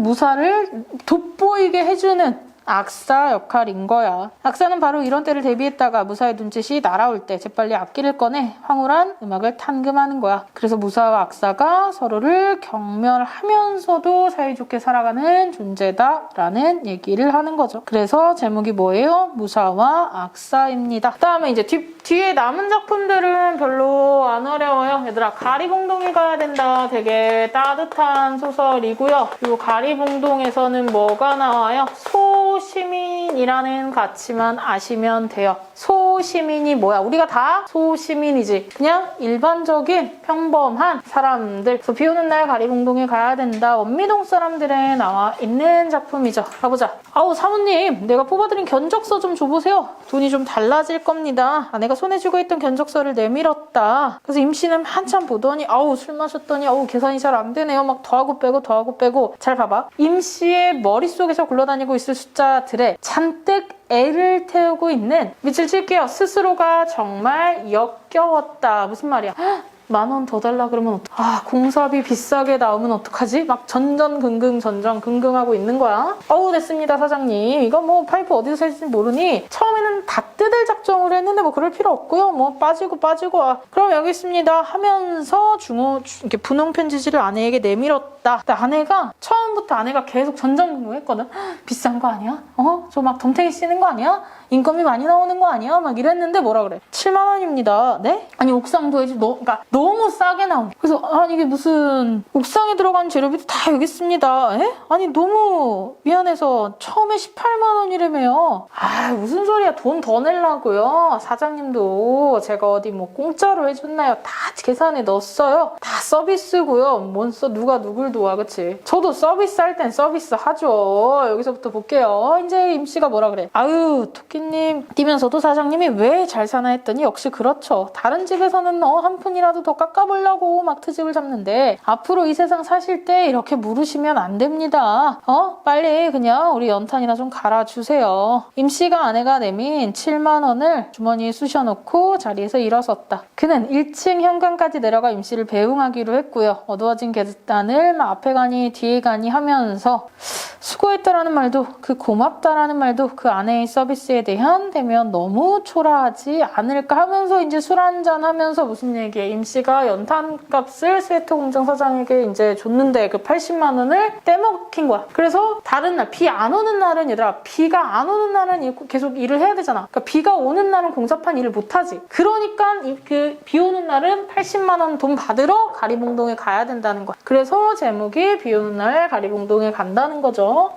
무사를 돋보이게 해주는 악사 역할인 거야. 악사는 바로 이런 때를 대비했다가 무사의 눈짓이 날아올 때 재빨리 악기를 꺼내 황홀한 음악을 탄금하는 거야. 그래서 무사와 악사가 서로를 경멸하면서도 사이좋게 살아가는 존재다라는 얘기를 하는 거죠. 그래서 제목이 뭐예요? 무사와 악사입니다. 그다음에 이제 뒤에 남은 작품들은 별로 안 어려워요. 얘들아, 가리봉동에 가야 된다. 되게 따뜻한 소설이고요. 그리고 가리봉동에서는 뭐가 나와요? 소시민이라는 가치만 아시면 돼요. 소시민이 뭐야? 우리가 다 소시민이지. 그냥 일반적인 평범한 사람들. 그래서 비 오는 날 가리봉동에 가야 된다. 원미동 사람들에 나와 있는 작품이죠. 가보자. 아우, 사모님, 내가 뽑아드린 견적서 좀 줘보세요. 돈이 좀 달라질 겁니다. 내가 손에 쥐고 있던 견적서를 내밀었다. 그래서 임씨는 한참 보더니 아우, 술 마셨더니 아우, 계산이 잘 안 되네요. 막 더하고 빼고. 잘 봐봐. 임씨의 머릿속에서 굴러다니고 있을 숫자들에 잔뜩 애를 태우고 있는, 밑을 칠게요. 스스로가 정말 역겨웠다. 무슨 말이야? 10,000원 더 달라 그러면 공사비 비싸게 나오면 어떡하지? 막 전전긍긍하고 있는 거야. 어우, 됐습니다, 사장님. 이거 뭐 파이프 어디서 살지 모르니 처음에는 다 뜯을 작정으로 했는데 뭐 그럴 필요 없고요. 뭐 빠지고 그럼 여기 있습니다 하면서 이렇게 분홍 편지지를 아내에게 내밀었다. 근데 처음부터 아내가 계속 전전긍긍했거든. 비싼 거 아니야? 저 막 덤탱이 쓰는 거 아니야? 인건비 많이 나오는 거 아니야? 막 이랬는데 뭐라 그래? 7만 원입니다. 네? 아니, 옥상도 해지. 그러니까 너무 싸게 나온. 그래서 이게 무슨 옥상에 들어간 재료비도 다 여기 있습니다. 에? 아니, 너무 미안해서 처음에 18만 원이라며요. 무슨 소리야. 돈 더 내려고요. 사장님도 제가 어디 뭐 공짜로 해줬나요? 다 계산에 넣었어요. 다 서비스고요. 뭔 누가 누굴 도와, 그치? 저도 서비스 할 땐 서비스 하죠. 여기서부터 볼게요. 이제 임씨가 뭐라 그래? 아유, 토끼님 뛰면서도 사장님이 왜 잘 사나 했더니 역시 그렇죠. 다른 집에서는 한 푼이라도 더 깎아보려고 막 트집을 잡는데 앞으로 이 세상 사실 때 이렇게 물으시면 안 됩니다. 빨리 그냥 우리 연탄이나 좀 갈아주세요. 임씨가 아내가 내민 7만 원을 주머니에 쑤셔놓고 자리에서 일어섰다. 그는 1층 현관까지 내려가 임씨를 배웅하기로 했고요. 어두워진 계단을 앞에 가니 뒤에 가니 하면서 수고했다라는 말도, 그 고맙다라는 말도 그 아내의 서비스에 대한 대면 너무 초라하지 않을까 하면서 이제 술 한잔 하면서 무슨 얘기해. 임씨가 연탄값을 스웨터 공장 사장에게 이제 줬는데 그 80만 원을 떼먹힌 거야. 그래서 다른 날, 비 안 오는 날은 얘들아, 비가 안 오는 날은 계속 일을 해야 되잖아. 그러니까 비가 오는 날은 공사판 일을 못하지. 그러니까 그 비 오는 날은 80만 원 돈 받으러 가리봉동에 가야 된다는 거야. 그래서 제목이 비 오는 날 가리봉동에 간다는 거죠.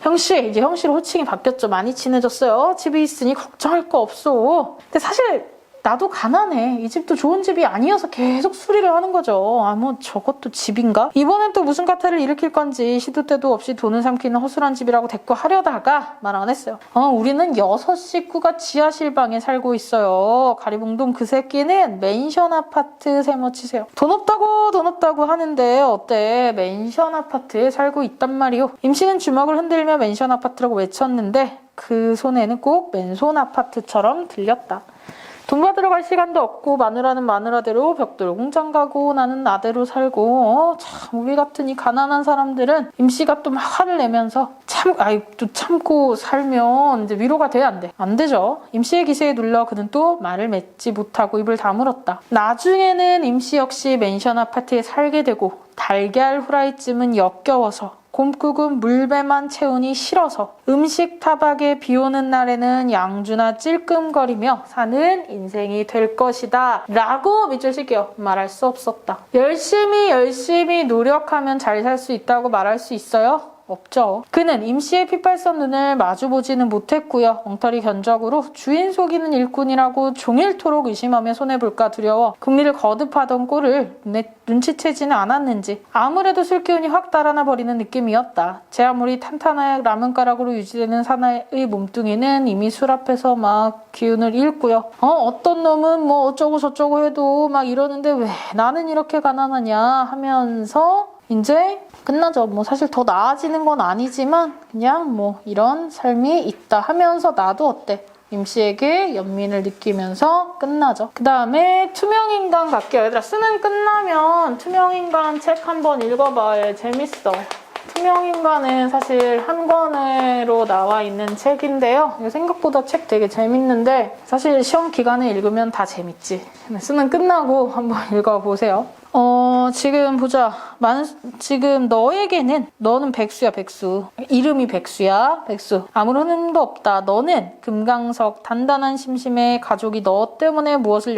형씨, 이제 형씨로 호칭이 바뀌었죠. 많이 친해졌어요. 집이 있으니 걱정할 거 없어. 근데 사실 나도 가난해. 이 집도 좋은 집이 아니어서 계속 수리를 하는 거죠. 뭐 저것도 집인가? 이번엔 또 무슨 가타를 일으킬 건지 시도 때도 없이 돈을 삼키는 허술한 집이라고 대꾸하려다가 말 안 했어요. 우리는 6식구가 지하실 방에 살고 있어요. 가리봉동 그 새끼는 맨션 아파트 세모치세요. 돈 없다고 하는데 어때? 맨션 아파트에 살고 있단 말이오. 임씨는 주먹을 흔들며 맨션 아파트라고 외쳤는데 그 손에는 꼭 맨손 아파트처럼 들렸다. 돈 받으러 갈 시간도 없고 마누라는 마누라대로 벽돌 공장 가고 나는 나대로 살고 참 우리 같은 이 가난한 사람들은 임씨가 또 막 화를 내면서 참고 살면 이제 위로가 돼야 안 돼. 안 되죠. 임씨의 기세에 눌러 그는 또 말을 맺지 못하고 입을 다물었다. 나중에는 임씨 역시 맨션 아파트에 살게 되고 달걀 후라이쯤은 역겨워서 곰국은 물배만 채우니 싫어서 음식 타박에 비 오는 날에는 양주나 찔끔거리며 사는 인생이 될 것이다 라고 밑줄 칠게요. 말할 수 없었다. 열심히 노력하면 잘 살 수 있다고 말할 수 있어요? 없죠. 그는 임씨의 핏발선 눈을 마주보지는 못했고요. 엉터리 견적으로 주인 속이는 일꾼이라고 종일토록 의심하며 손해볼까 두려워 국리를 거듭하던 꼴을 눈치채지는 않았는지 아무래도 술기운이 확 달아나 버리는 느낌이었다. 제 아무리 탄탄한 라면가락으로 유지되는 사나이의 몸뚱이는 이미 술 앞에서 막 기운을 잃고요. 어떤 놈은 뭐 어쩌고 저쩌고 해도 막 이러는데 왜 나는 이렇게 가난하냐 하면서 이제 끝나죠. 뭐 사실 더 나아지는 건 아니지만 그냥 뭐 이런 삶이 있다 하면서 나도 어때? 임씨에게 연민을 느끼면서 끝나죠. 그 다음에 투명인간 갈게요. 얘들아 수능 끝나면 투명인간 책 한번 읽어봐. 재밌어. 투명인간은 사실 한 권으로 나와 있는 책인데요. 생각보다 책 되게 재밌는데 사실 시험 기간에 읽으면 다 재밌지. 수능 끝나고 한번 읽어보세요. 지금 보자. 지금 너에게는 너는 백수야, 백수. 이름이 백수야, 백수. 아무런 흥도 없다. 너는 금강석, 단단한 심심해. 가족이 너 때문에 무엇을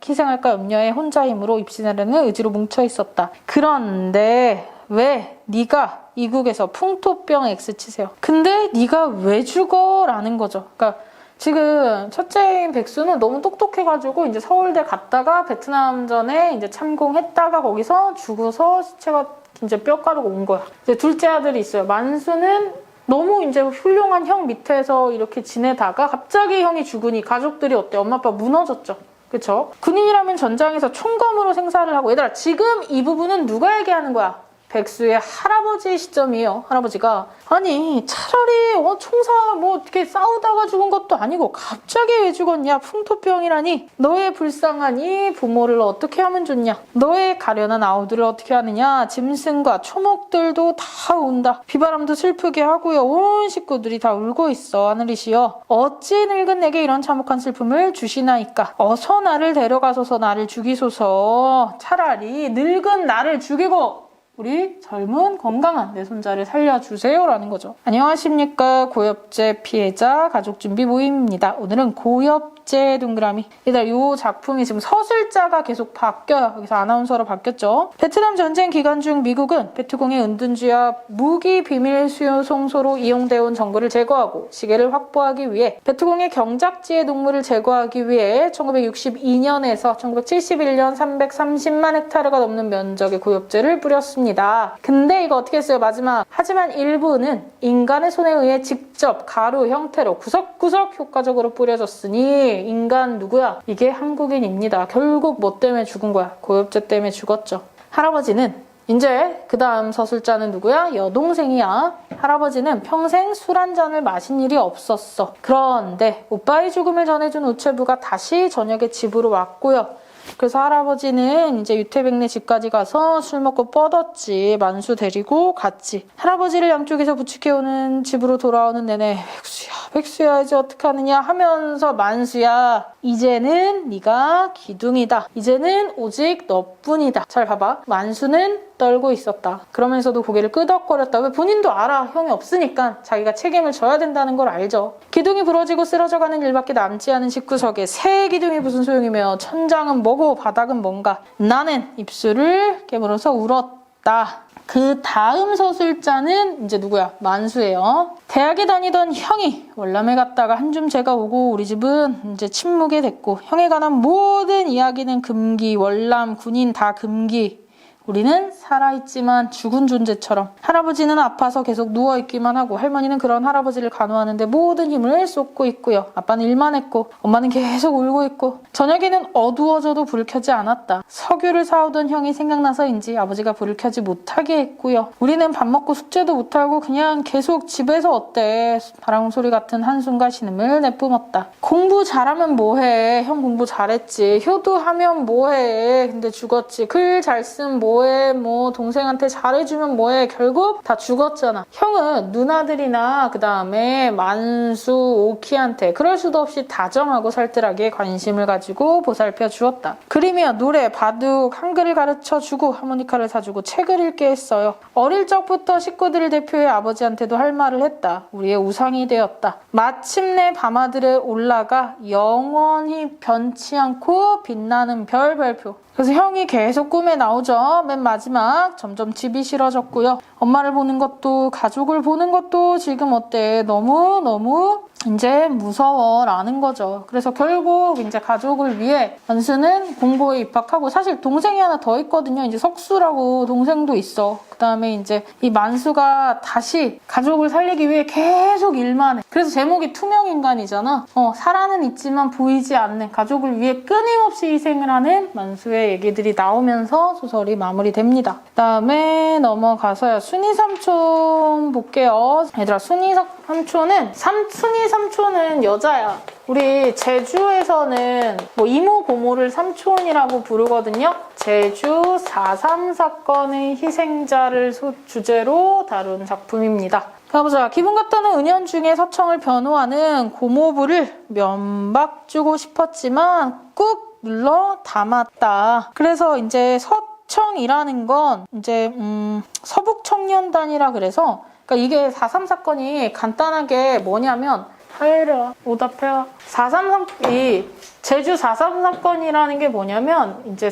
희생할까 염려해 혼자 힘으로 입시내려는 의지로 뭉쳐 있었다. 그런데 왜 네가 이국에서 풍토병 X 치세요. 근데 네가 왜 죽어? 라는 거죠. 그러니까 지금 첫째인 백수는 너무 똑똑해가지고 이제 서울대 갔다가 베트남전에 이제 참공했다가 거기서 죽어서 시체가 이제 뼈 가루고 온 거야. 이제 둘째 아들이 있어요. 만수는 너무 이제 훌륭한 형 밑에서 이렇게 지내다가 갑자기 형이 죽으니 가족들이 어때? 엄마 아빠 무너졌죠. 그쵸? 군인이라면 전장에서 총검으로 생사를 하고 얘들아 지금 이 부분은 누가 얘기하는 거야? 백수의 할아버지의 시점이에요. 할아버지가 아니 차라리 총사 뭐 어떻게 싸우다가 죽은 것도 아니고 갑자기 왜 죽었냐. 풍토병이라니. 너의 불쌍한 이 부모를 어떻게 하면 좋냐. 너의 가련한 아우들을 어떻게 하느냐. 짐승과 초목들도 다 운다. 비바람도 슬프게 하고요. 온 식구들이 다 울고 있어. 하늘이시여 어찌 늙은 내게 이런 참혹한 슬픔을 주시나이까. 어서 나를 데려가소서 나를 죽이소서. 차라리 늙은 나를 죽이고 우리 젊은 건강한 내 손자를 살려주세요 라는 거죠. 안녕하십니까. 고엽제 피해자 가족준비 모임입니다. 오늘은 고엽제 동그라미. 얘들 이 작품이 지금 서술자가 계속 바뀌어요. 여기서 아나운서로 바뀌었죠. 베트남 전쟁 기간 중 미국은 베트공의 은둔주와 무기 비밀 수송소로 이용되어 온 정보를 제거하고 시계를 확보하기 위해 베트공의 경작지의 동물을 제거하기 위해 1962년에서 1971년 330만 헥타르가 넘는 면적의 고엽제를 뿌렸습니다. 근데 이거 어떻게 했어요? 마지막. 하지만 일부는 인간의 손에 의해 직접 가루 형태로 구석구석 효과적으로 뿌려졌으니 인간 누구야? 이게 한국인입니다. 결국 뭐 때문에 죽은 거야? 고엽제 때문에 죽었죠. 할아버지는 이제 그 다음 서술자는 누구야? 여동생이야. 할아버지는 평생 술 한 잔을 마신 일이 없었어. 그런데 오빠의 죽음을 전해준 우체부가 다시 저녁에 집으로 왔고요. 그래서 할아버지는 이제 유태백네 집까지 가서 술 먹고 뻗었지. 만수 데리고 갔지. 할아버지를 양쪽에서 부축해오는 집으로 돌아오는 내내 백수야 이제 어떡하느냐 하면서 만수야 이제는 네가 기둥이다. 이제는 오직 너뿐이다. 잘 봐봐. 만수는 떨고 있었다. 그러면서도 고개를 끄덕거렸다. 왜 본인도 알아. 형이 없으니까 자기가 책임을 져야 된다는 걸 알죠. 기둥이 부러지고 쓰러져가는 일밖에 남지 않은 집구석에 새 기둥이 무슨 소용이며 천장은 뭐고 바닥은 뭔가. 나는 입술을 깨물어서 울었다. 그 다음 서술자는 이제 누구야? 만수예요. 대학에 다니던 형이 월남에 갔다가 한줌 제가 오고 우리 집은 이제 침묵이 됐고 형에 관한 모든 이야기는 금기, 월남, 군인 다 금기. 우리는 살아있지만 죽은 존재처럼. 할아버지는 아파서 계속 누워있기만 하고 할머니는 그런 할아버지를 간호하는데 모든 힘을 쏟고 있고요. 아빠는 일만 했고 엄마는 계속 울고 있고 저녁에는 어두워져도 불을 켜지 않았다. 석유를 사오던 형이 생각나서인지 아버지가 불을 켜지 못하게 했고요. 우리는 밥 먹고 숙제도 못하고 그냥 계속 집에서 어때 바람소리 같은 한숨과 신음을 내뿜었다. 공부 잘하면 뭐해. 형 공부 잘했지. 효도하면 뭐해. 근데 죽었지. 글 잘 쓰면 뭐해. 뭐 동생한테 잘해주면 뭐해. 결국 다 죽었잖아. 형은 누나들이나 그 다음에 만수, 오키한테 그럴 수도 없이 다정하고 살뜰하게 관심을 가지고 보살펴 주었다. 그림이야 노래, 바둑, 한글을 가르쳐주고 하모니카를 사주고 책을 읽게 했어요. 어릴 적부터 식구들을 대표해 아버지한테도 할 말을 했다. 우리의 우상이 되었다. 마침내 밤하늘에 올라가 영원히 변치 않고 빛나는 별표. 그래서 형이 계속 꿈에 나오죠. 맨 마지막 점점 집이 싫어졌고요. 엄마를 보는 것도 가족을 보는 것도 지금 어때? 너무너무 이제 무서워라는 거죠. 그래서 결국 이제 가족을 위해 연수는 공고에 입학하고 사실 동생이 하나 더 있거든요. 이제 석수라고 동생도 있어. 그다음에 이제 이 만수가 다시 가족을 살리기 위해 계속 일만 해. 그래서 제목이 투명인간이잖아. 살아는 있지만 보이지 않는 가족을 위해 끊임없이 희생을 하는 만수의 얘기들이 나오면서 소설이 마무리됩니다. 그다음에 넘어가서요. 순이 삼촌 볼게요. 얘들아, 순이 삼촌은 여자야. 우리 제주에서는 뭐 이모 고모를 삼촌이라고 부르거든요. 제주 4.3 사건의 희생자를 주제로 다룬 작품입니다. 가보자. 기분 같다는 은연중에 서청을 변호하는 고모부를 면박 주고 싶었지만 꾹 눌러 담았다. 그래서 이제 서청이라는 건 이제 서북청년단이라 그래서 그러니까 이게 4.3 사건이 간단하게 뭐냐면 하이라 오답해라. 4.3이 제주 4.3 사건이라는 게 뭐냐면 이제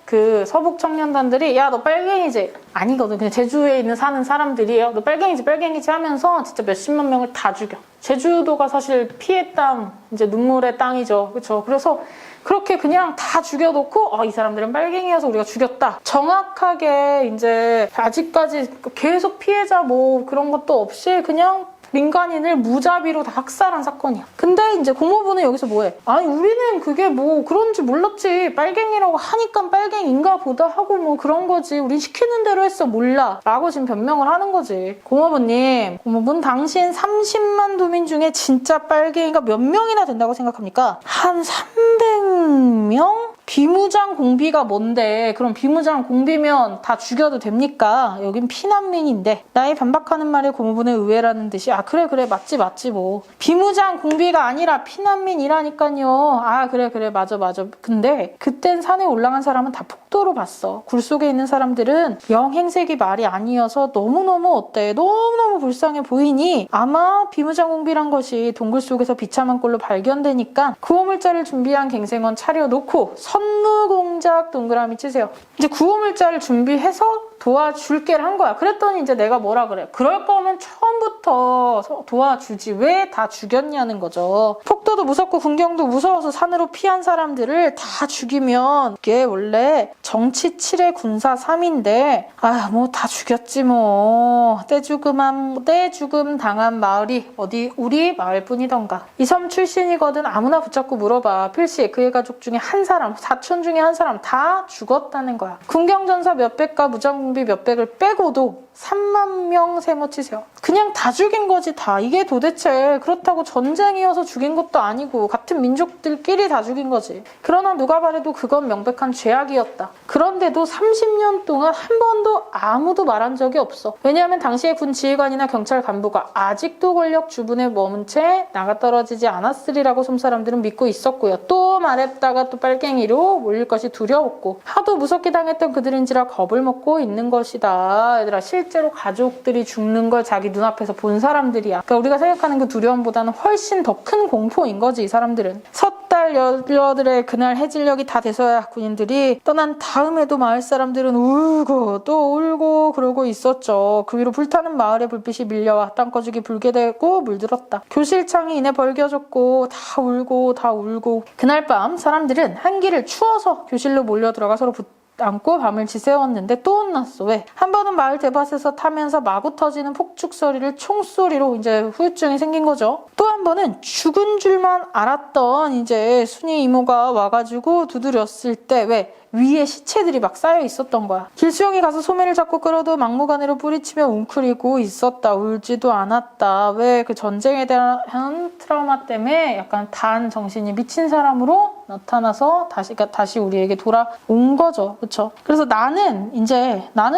그 서북 청년단들이 야 너 빨갱이지? 아니거든. 그냥 제주에 사는 사람들이에요. 너 빨갱이지 하면서 진짜 몇십만 명을 다 죽여. 제주도가 사실 피의 땅, 이제 눈물의 땅이죠. 그렇죠? 그래서 그렇게 그냥 다 죽여놓고 이 사람들은 빨갱이여서 우리가 죽였다. 정확하게 이제 아직까지 계속 피해자 뭐 그런 것도 없이 그냥 민간인을 무자비로 다 학살한 사건이야. 근데 이제 고모부는 여기서 뭐해? 아니 우리는 그게 뭐 그런지 몰랐지. 빨갱이라고 하니까 빨갱인가 보다 하고 뭐 그런 거지. 우린 시키는 대로 했어. 몰라. 라고 지금 변명을 하는 거지. 고모부는 당신 30만 도민 중에 진짜 빨갱이가 몇 명이나 된다고 생각합니까? 한 300명? 비무장 공비가 뭔데? 그럼 비무장 공비면 다 죽여도 됩니까? 여긴 피난민인데. 나의 반박하는 말에 고모부는 의외라는 듯이 그래 맞지 뭐. 비무장 공비가 아니라 피난민이라니까요. 그래 맞아. 근데 그땐 산에 올라간 사람은 다 폭도로 봤어. 굴 속에 있는 사람들은 영 행색이 말이 아니어서 너무너무 어때? 너무너무 불쌍해 보이니 아마 비무장 공비란 것이 동굴 속에서 비참한 꼴로 발견되니까 구호물자를 준비한 갱생원 차려놓고 선무공작 동그라미 치세요. 이제 구호물자를 준비해서 도와줄게를 한 거야. 그랬더니 이제 내가 뭐라 그래? 그럴 거면 처음부터 도와주지. 왜 다 죽였냐는 거죠. 폭도도 무섭고 군경도 무서워서 산으로 피한 사람들을 다 죽이면 이게 원래 정치 7의 군사 3인데 뭐 다 죽였지 뭐. 떼죽음 당한 마을이 어디 우리 마을뿐이던가. 이 섬 출신이거든 아무나 붙잡고 물어봐. 필시 그의 가족 중에 한 사람, 사촌 중에 한 사람 다 죽었다는 거야. 군경전사 몇백과 무장공비 몇백을 빼고도 3만 명 세모 치세요. 그냥 다 죽인 거지 다. 이게 도대체 그렇다고 전쟁이어서 죽인 것도 아니고 같은 민족들끼리 다 죽인 거지. 그러나 누가 말해도 그건 명백한 죄악이었다. 그런데도 30년 동안 한 번도 아무도 말한 적이 없어. 왜냐하면 당시의 군 지휘관이나 경찰 간부가 아직도 권력 주분에 머문 채 나가떨어지지 않았으리라고 솜사람들은 믿고 있었고요. 또 말했다가 또 빨갱이로 몰릴 것이 두려웠고 하도 무섭게 당했던 그들인지라 겁을 먹고 있는 것이다. 얘들아, 실제로 가족들이 죽는 걸 자기 눈앞에서 본 사람들이야. 그러니까 우리가 생각하는 그 두려움보다는 훨씬 더 큰 공포인 거지, 이 사람들은. 섣달 여들의 그날 해질녘이 다 돼서야 군인들이 떠난 다음에도 마을 사람들은 울고 또 울고 그러고 있었죠. 그 위로 불타는 마을의 불빛이 밀려와 땅거죽이 불게 되고 물들었다. 교실창이 이내 벌겨졌고 다 울고 그날 밤 사람들은 한기를 추워서 교실로 몰려 들어가 서로 안고 밤을 지새웠는데 또 혼났어. 왜? 한 번은 마을 대밭에서 타면서 마구 터지는 폭죽 소리를 총소리로 이제 후유증이 생긴 거죠. 또 한 번은 죽은 줄만 알았던 이제 순이 이모가 와가지고 두드렸을 때 왜? 위에 시체들이 막 쌓여 있었던 거야. 길수영이 가서 소매를 잡고 끌어도 막무가내로 뿌리치며 웅크리고 있었다. 울지도 않았다. 왜? 그 전쟁에 대한 트라우마 때문에 약간 단 정신이 미친 사람으로 나타나서 다시 우리에게 돌아온 거죠. 그쵸? 그래서 나는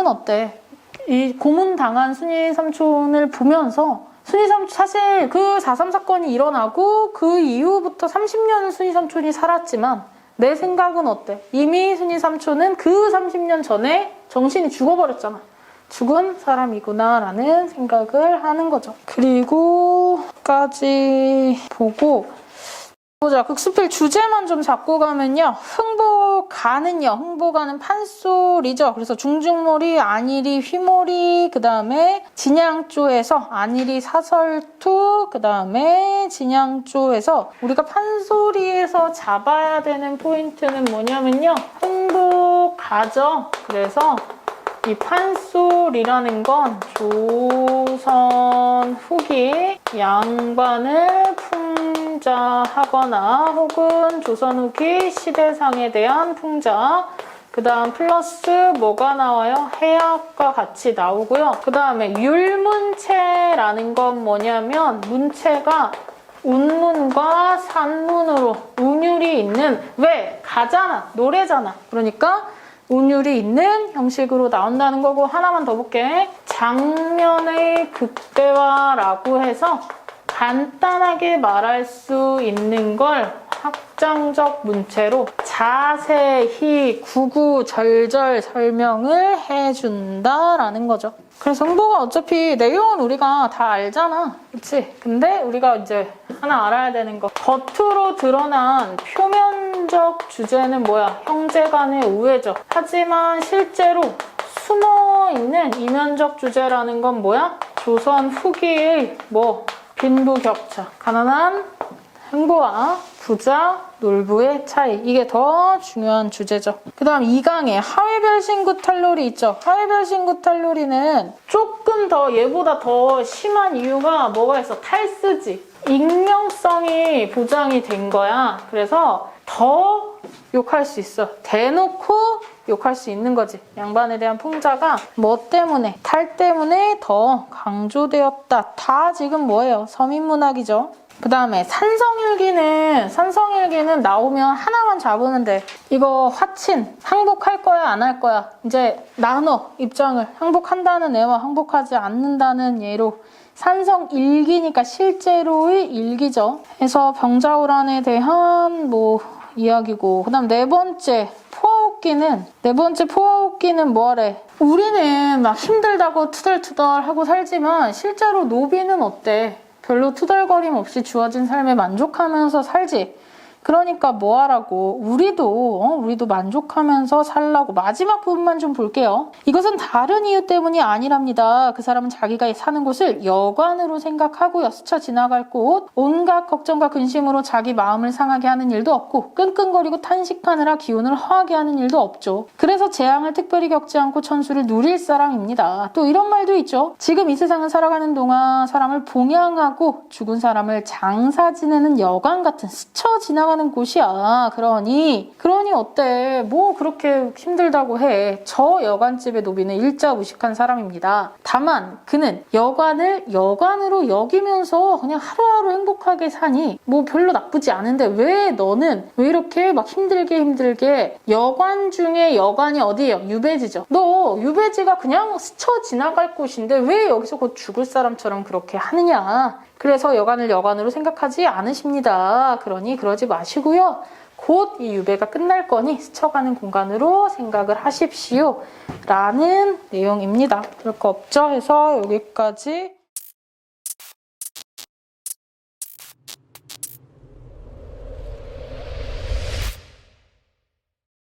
어때? 이 고문당한 순이 삼촌을 보면서 순이 삼촌 사실 그 4.3 사건이 일어나고 그 이후부터 30년을 순이 삼촌이 살았지만 내 생각은 어때? 이미 순이 삼촌은 그 30년 전에 정신이 죽어버렸잖아. 죽은 사람이구나 라는 생각을 하는 거죠. 그리고까지 보고 보자. 극수필 주제만 좀 잡고 가면요. 흥보가는요. 흥보가는 판소리죠. 그래서 중중모리, 안일이, 휘모리, 그 다음에 진양조에서 안일이 사설투, 그 다음에 진양조에서 우리가 판소리에서 잡아야 되는 포인트는 뭐냐면요. 흥보가죠. 그래서 이 판소리라는 건 조선 후기 양반을 풍자하거나 혹은 조선 후기 시대상에 대한 풍자, 그 다음 플러스 뭐가 나와요? 해악과 같이 나오고요. 그 다음에 율문체라는 건 뭐냐면 문체가 운문과 산문으로 운율이 있는, 왜? 가잖아, 노래잖아. 그러니까 운율이 있는 형식으로 나온다는 거고, 하나만 더 볼게. 장면의 극대화라고 해서 간단하게 말할 수 있는 걸 확장적 문체로 자세히 구구절절 설명을 해준다라는 거죠. 그래서 흥보가 어차피 내용은 우리가 다 알잖아. 그치? 근데 우리가 이제 하나 알아야 되는 거. 겉으로 드러난 표면적 주제는 뭐야? 형제 간의 우애죠. 하지만 실제로 숨어있는 이면적 주제라는 건 뭐야? 조선 후기의 빈부격차. 가난한 흥보와 부자, 놀부의 차이. 이게 더 중요한 주제죠. 그 다음 2강에 하회별신구탈놀이 있죠. 하회별신구탈놀이는 조금 더 얘보다 더 심한 이유가 뭐가 있어? 탈쓰지. 익명성이 보장이 된 거야. 그래서 더 욕할 수 있어. 대놓고 욕할 수 있는 거지. 양반에 대한 풍자가 뭐 때문에? 탈 때문에 더 강조되었다. 다 지금 뭐예요? 서민문학이죠. 그 다음에 산성일기는 나오면 하나만 잡으면 돼. 이거 화친, 항복할 거야, 안 할 거야. 이제 나눠, 입장을. 항복한다는 애와 항복하지 않는다는 애로. 산성일기니까 실제로의 일기죠. 그래서 병자호란에 대한 이야기고. 그 다음 네 번째 포화옥기는 뭐래? 우리는 막 힘들다고 투덜투덜하고 살지만 실제로 노비는 어때? 별로 투덜거림 없이 주어진 삶에 만족하면서 살지. 그러니까 뭐 하라고? 우리도 만족하면서 살라고. 마지막 부분만 좀 볼게요. 이것은 다른 이유 때문이 아니랍니다. 그 사람은 자기가 사는 곳을 여관으로 생각하고요. 스쳐 지나갈 곳, 온갖 걱정과 근심으로 자기 마음을 상하게 하는 일도 없고 끙끙거리고 탄식하느라 기운을 허하게 하는 일도 없죠. 그래서 재앙을 특별히 겪지 않고 천수를 누릴 사람입니다. 또 이런 말도 있죠. 지금 이 세상을 살아가는 동안 사람을 봉양하고 죽은 사람을 장사 지내는 여관 같은 스쳐 지나가는 곳이야. 그러니 어때? 뭐 그렇게 힘들다고 해. 저 여관집의 노비는 일자 무식한 사람입니다. 다만 그는 여관을 여관으로 여기면서 그냥 하루하루 행복하게 사니 뭐 별로 나쁘지 않은데 왜 너는 왜 이렇게 막 힘들게 여관 중에 여관이 어디예요? 유배지죠. 너 유배지가 그냥 스쳐 지나갈 곳인데 왜 여기서 곧 죽을 사람처럼 그렇게 하느냐. 그래서 여관을 여관으로 생각하지 않으십니다. 그러니 그러지 마시고요. 곧 이 유배가 끝날 거니 스쳐가는 공간으로 생각을 하십시오. 라는 내용입니다. 별 거 없죠? 해서 여기까지